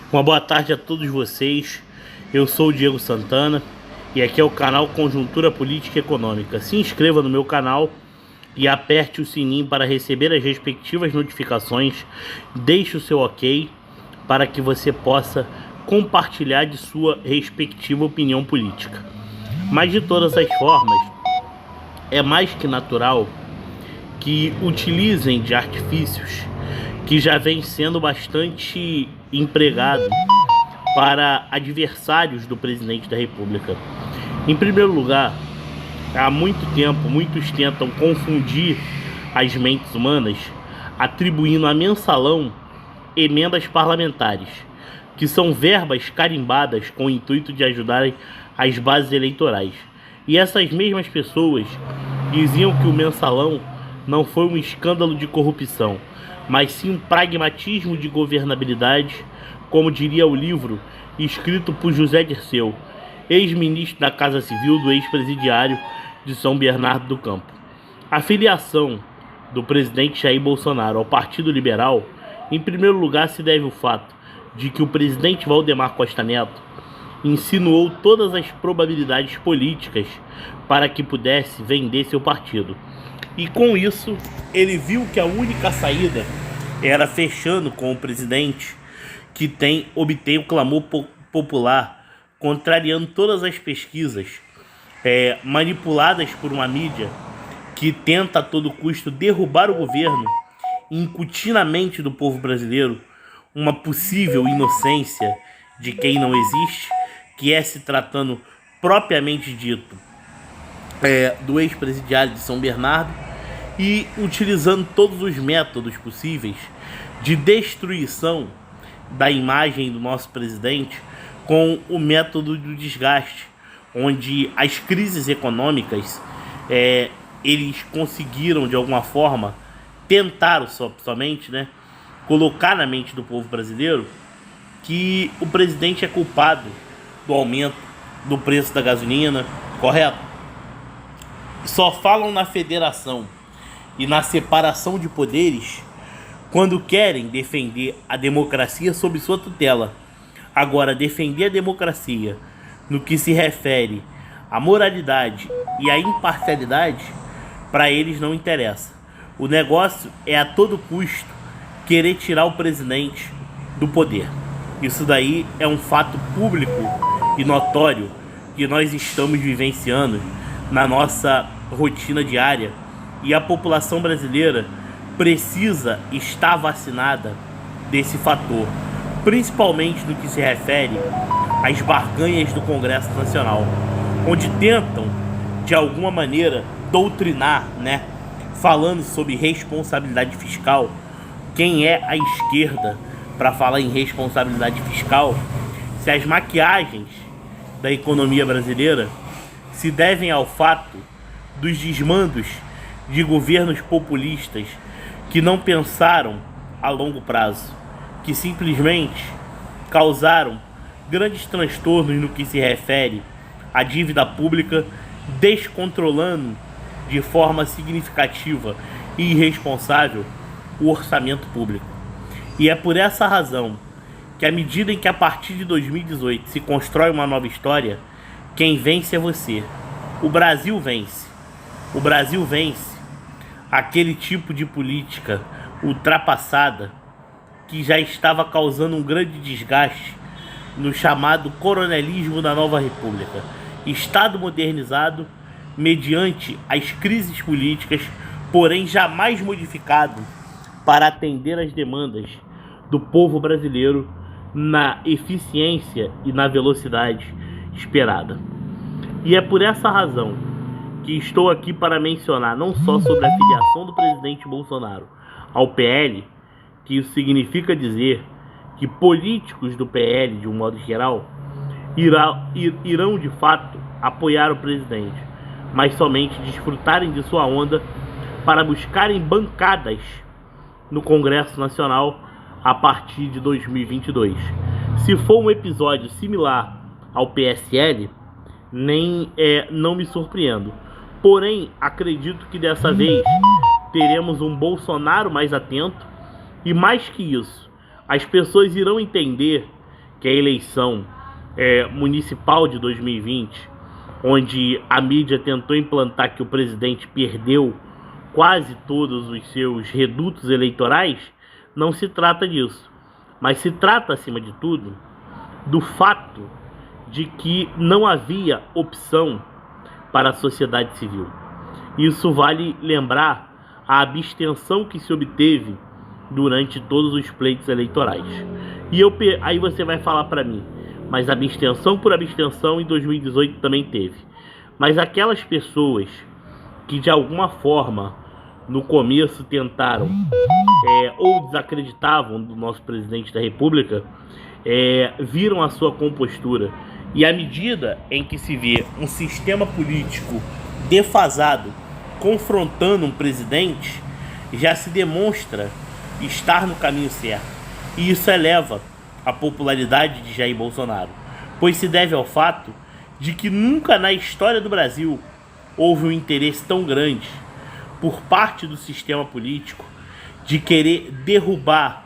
Uma boa tarde a todos vocês. Eu sou o Diego Santana e aqui é o canal Conjuntura Política e Econômica. Se inscreva no meu canal e aperte o sininho para receber as respectivas notificações. Deixe o seu ok para que você possa compartilhar de sua respectiva opinião política. Mas de todas as formas, é mais que natural que utilizem de artifícios que já vem sendo bastante empregado para adversários do presidente da República. Em primeiro lugar, há muito tempo, muitos tentam confundir as mentes humanas, atribuindo a mensalão emendas parlamentares, que são verbas carimbadas com o intuito de ajudarem as bases eleitorais. E essas mesmas pessoas diziam que o mensalão não foi um escândalo de corrupção, mas sim um pragmatismo de governabilidade, como diria o livro escrito por José Dirceu, ex-ministro da Casa Civil do ex-presidiário de São Bernardo do Campo. A filiação do presidente Jair Bolsonaro ao Partido Liberal, em primeiro lugar, se deve ao fato de que o presidente Valdemar Costa Neto insinuou todas as probabilidades políticas para que pudesse vender seu partido. E com isso, ele viu que a única saída era fechando com o presidente, que obtém o clamor popular, contrariando todas as pesquisas manipuladas por uma mídia que tenta a todo custo derrubar o governo e incutir na mente do povo brasileiro uma possível inocência de quem não existe, que é se tratando propriamente dito do ex-presidiário de São Bernardo, e utilizando todos os métodos possíveis de destruição da imagem do nosso presidente com o método do desgaste, onde as crises econômicas eles conseguiram de alguma forma, tentaram somente, colocar na mente do povo brasileiro que o presidente é culpado do aumento do preço da gasolina, correto? Só falam na federação e na separação de poderes quando querem defender a democracia sob sua tutela. Agora, defender a democracia no que se refere à moralidade e à imparcialidade, para eles não interessa. O negócio é a todo custo querer tirar o presidente do poder. Isso daí é um fato público e notório que nós estamos vivenciando na nossa rotina diária, e a população brasileira precisa estar vacinada desse fator, principalmente no que se refere às barganhas do Congresso Nacional, onde tentam, de alguma maneira, doutrinar, falando sobre responsabilidade fiscal. Quem é a esquerda para falar em responsabilidade fiscal, se as maquiagens da economia brasileira se devem ao fato dos desmandos de governos populistas que não pensaram a longo prazo, que simplesmente causaram grandes transtornos no que se refere à dívida pública, descontrolando de forma significativa e irresponsável o orçamento público. E é por essa razão que, à medida em que a partir de 2018 se constrói uma nova história, quem vence é você. O Brasil vence. O Brasil vence aquele tipo de política ultrapassada que já estava causando um grande desgaste no chamado coronelismo da nova república, Estado modernizado mediante as crises políticas, porém jamais modificado para atender às demandas do povo brasileiro na eficiência e na velocidade esperada. E é por essa razão que estou aqui para mencionar não só sobre a filiação do presidente Bolsonaro ao PL, que isso significa dizer que políticos do PL, de um modo geral, irão de fato apoiar o presidente, mas somente desfrutarem de sua onda para buscarem bancadas no Congresso Nacional a partir de 2022. Se for um episódio similar ao PSL, não me surpreendo. Porém, acredito que dessa vez teremos um Bolsonaro mais atento e, mais que isso, as pessoas irão entender que é a eleição municipal de 2020, onde a mídia tentou implantar que o presidente perdeu quase todos os seus redutos eleitorais, não se trata disso. Mas se trata, acima de tudo, do fato de que não havia opção para a sociedade civil. Isso vale lembrar a abstenção que se obteve durante todos os pleitos eleitorais. E aí você vai falar para mim, mas abstenção por abstenção em 2018 também teve. Mas aquelas pessoas que de alguma forma no começo tentaram ou desacreditavam do nosso presidente da República, viram a sua compostura. E à medida em que se vê um sistema político defasado confrontando um presidente, já se demonstra estar no caminho certo. E isso eleva a popularidade de Jair Bolsonaro, pois se deve ao fato de que nunca na história do Brasil houve um interesse tão grande por parte do sistema político de querer derrubar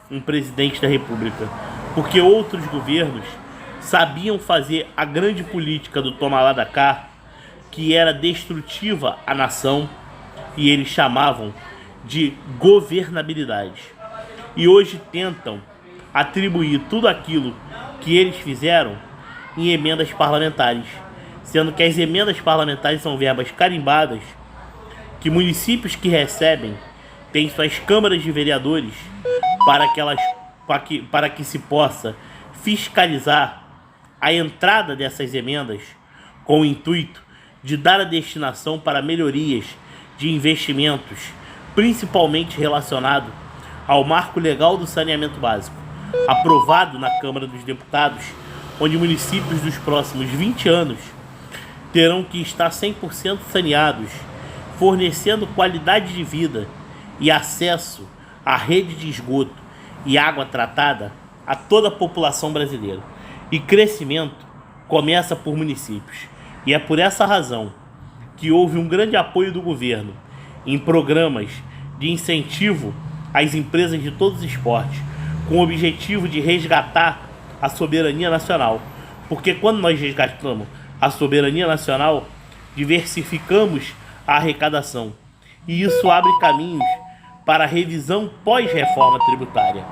um presidente da República, porque outros governos sabiam fazer a grande política do toma lá da cá, que era destrutiva à nação, e eles chamavam de governabilidade. E hoje tentam atribuir tudo aquilo que eles fizeram em emendas parlamentares, sendo que as emendas parlamentares são verbas carimbadas que municípios que recebem têm suas câmaras de vereadores para que se possa fiscalizar a entrada dessas emendas com o intuito de dar a destinação para melhorias de investimentos, principalmente relacionado ao marco legal do saneamento básico, aprovado na Câmara dos Deputados, onde municípios dos próximos 20 anos terão que estar 100% saneados, fornecendo qualidade de vida e acesso à rede de esgoto e água tratada a toda a população brasileira. E crescimento começa por municípios. E é por essa razão que houve um grande apoio do governo em programas de incentivo às empresas de todos os esportes, com o objetivo de resgatar a soberania nacional. Porque quando nós resgatamos a soberania nacional, diversificamos a arrecadação. E isso abre caminhos para a revisão pós-reforma tributária,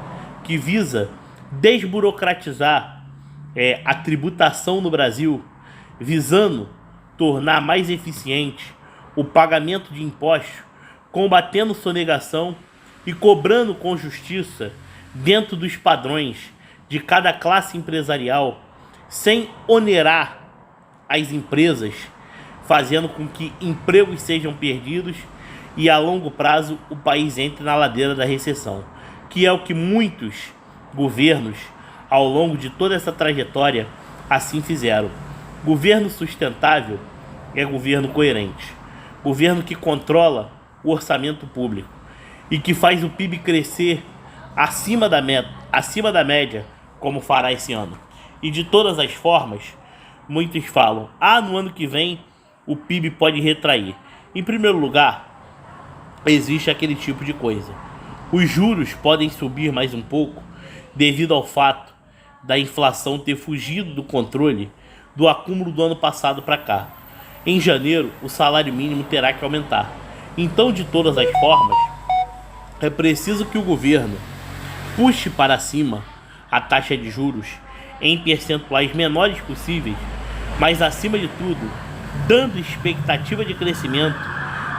que visa desburocratizar a tributação no Brasil, visando tornar mais eficiente o pagamento de impostos, combatendo sonegação e cobrando com justiça dentro dos padrões de cada classe empresarial, sem onerar as empresas, fazendo com que empregos sejam perdidos e a longo prazo o país entre na ladeira da recessão, que é o que muitos governos ao longo de toda essa trajetória assim fizeram. Governo sustentável é governo coerente, governo que controla o orçamento público e que faz o PIB crescer acima da média, como fará esse ano. E de todas as formas, muitos falam, no ano que vem o PIB pode retrair. Em primeiro lugar, existe aquele tipo de coisa. Os juros podem subir mais um pouco devido ao fato da inflação ter fugido do controle do acúmulo do ano passado para cá. Em janeiro, o salário mínimo terá que aumentar. Então, de todas as formas, é preciso que o governo puxe para cima a taxa de juros em percentuais menores possíveis, mas acima de tudo, dando expectativa de crescimento,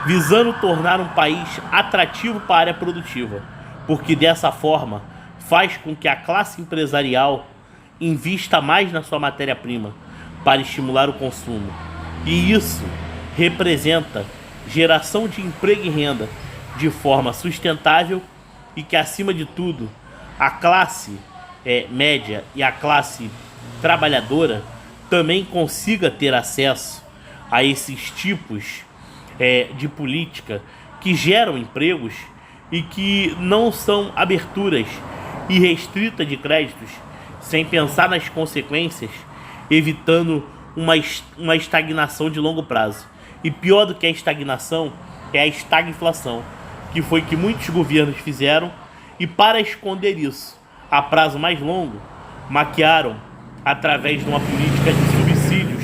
visando tornar um país atrativo para a área produtiva, porque dessa forma faz com que a classe empresarial invista mais na sua matéria-prima para estimular o consumo. E isso representa geração de emprego e renda de forma sustentável e que, acima de tudo, a classe média e a classe trabalhadora também consiga ter acesso a esses tipos de política que geram empregos e que não são aberturas irrestritas de créditos sem pensar nas consequências, evitando uma estagnação de longo prazo. E pior do que a estagnação é a estagflação, que foi que muitos governos fizeram, e para esconder isso a prazo mais longo, maquiaram através de uma política de subsídios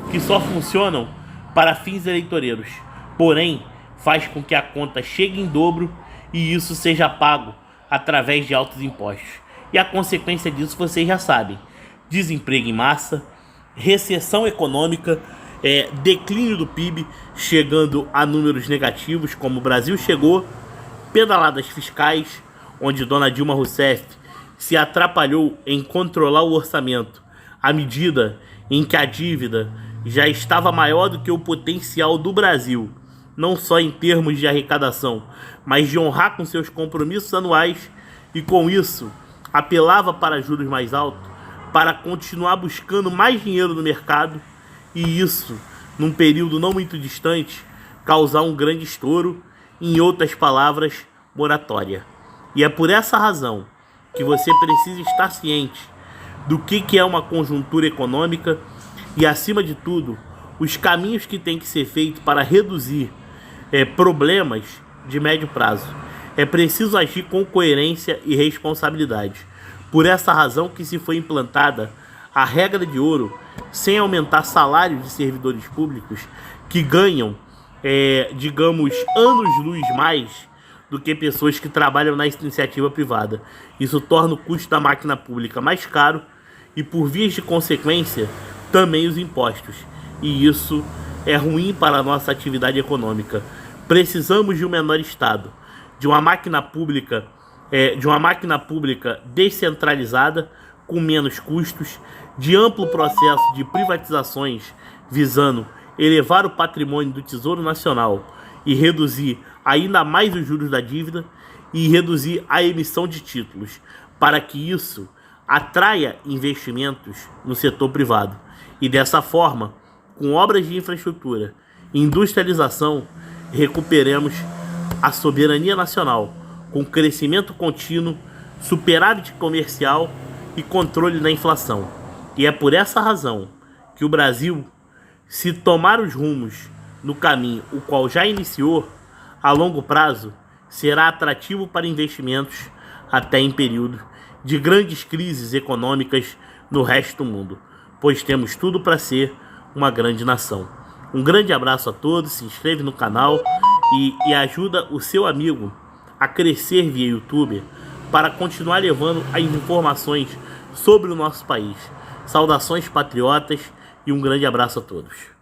que só funcionam para fins eleitoreiros, porém faz com que a conta chegue em dobro e isso seja pago através de altos impostos. E a consequência disso vocês já sabem: desemprego em massa, recessão econômica, declínio do PIB chegando a números negativos como o Brasil chegou, pedaladas fiscais, onde Dona Dilma Rousseff se atrapalhou em controlar o orçamento à medida em que a dívida já estava maior do que o potencial do Brasil, não só em termos de arrecadação, mas de honrar com seus compromissos anuais, e com isso apelava para juros mais altos para continuar buscando mais dinheiro no mercado, e isso, num período não muito distante, causar um grande estouro, em outras palavras, moratória. E é por essa razão que você precisa estar ciente do que é uma conjuntura econômica e, acima de tudo, os caminhos que tem que ser feitos para reduzir problemas de médio prazo. É preciso agir com coerência e responsabilidade. Por essa razão que se foi implantada a regra de ouro, sem aumentar salários de servidores públicos que ganham, digamos, anos-luz mais do que pessoas que trabalham na iniciativa privada. Isso torna o custo da máquina pública mais caro e, por vias de consequência, também os impostos. E isso é ruim para a nossa atividade econômica. Precisamos de um menor Estado, de uma máquina pública descentralizada, com menos custos, de amplo processo de privatizações visando elevar o patrimônio do Tesouro Nacional e reduzir ainda mais os juros da dívida e reduzir a emissão de títulos, para que isso atraia investimentos no setor privado. E dessa forma, com obras de infraestrutura e industrialização, recuperemos a soberania nacional, com crescimento contínuo, superávit comercial e controle da inflação. E é por essa razão que o Brasil, se tomar os rumos no caminho o qual já iniciou, a longo prazo será atrativo para investimentos até em período de grandes crises econômicas no resto do mundo, pois temos tudo para uma grande nação. Um grande abraço a todos, se inscreve no canal e ajuda o seu amigo a crescer via YouTube para continuar levando as informações sobre o nosso país. Saudações patriotas e um grande abraço a todos.